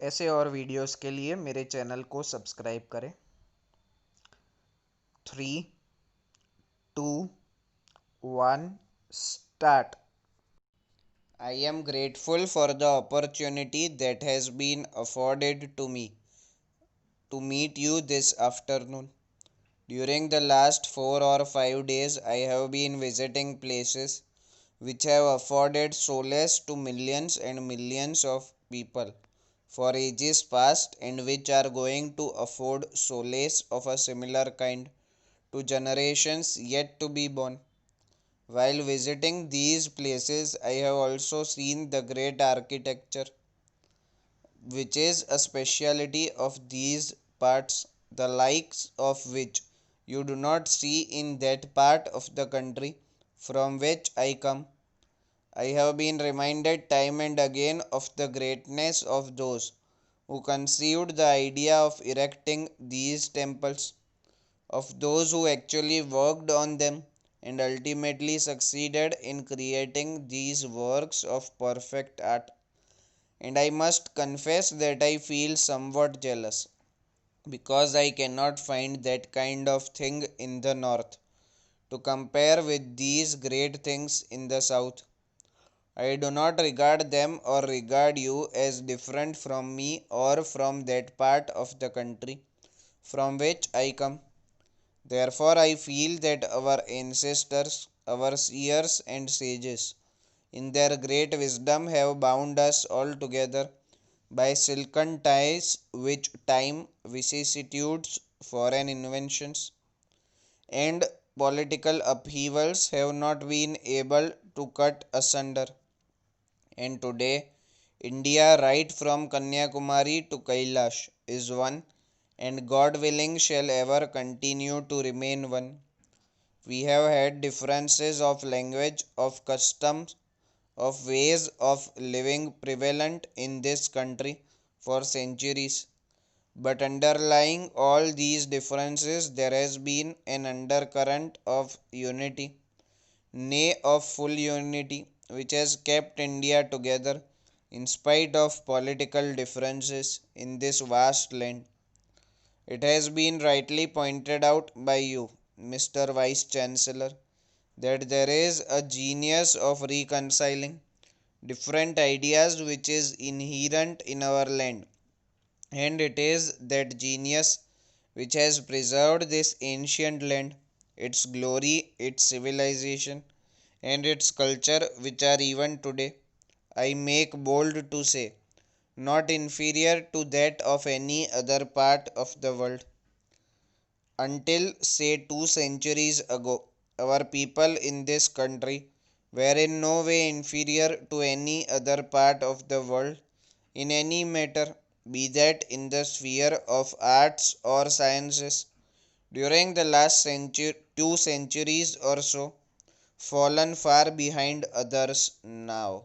ऐसे और वीडियोस के लिए मेरे चैनल को सब्सक्राइब करें। 3, 2, 1, start. I am grateful for the opportunity that has been afforded to me to meet you this afternoon. During the last 4 or 5 days, I have been visiting places which have afforded solace to millions and millions of people for ages past, and which are going to afford solace of a similar kind to generations yet to be born. While visiting these places, I have also seen the great architecture, which is a speciality of these parts, the likes of which you do not see in that part of the country from which I come. I have been reminded time and again of the greatness of those who conceived the idea of erecting these temples, of those who actually worked on them and ultimately succeeded in creating these works of perfect art. And I must confess that I feel somewhat jealous because I cannot find that kind of thing in the north to compare with these great things in the south. I do not regard them or regard you as different from me or from that part of the country from which I come. Therefore, I feel that our ancestors, our seers and sages, in their great wisdom, have bound us all together by silken ties which time, vicissitudes, foreign inventions, and political upheavals have not been able to cut asunder. And today, India, right from Kanyakumari to Kailash, is one, and God willing shall ever continue to remain one. We have had differences of language, of customs, of ways of living prevalent in this country for centuries. But underlying all these differences, there has been an undercurrent of unity, nay, of full unity, which has kept India together in spite of political differences in this vast land. It has been rightly pointed out by you, Mr. Vice Chancellor, that there is a genius of reconciling different ideas which is inherent in our land, and it is that genius which has preserved this ancient land, its glory, its civilization, and its culture, which are even today, I make bold to say, not inferior to that of any other part of the world. Until, say, 2 centuries ago, our people in this country were in no way inferior to any other part of the world in any matter, be that in the sphere of arts or sciences. During the last 2 centuries or so, fallen far behind others now.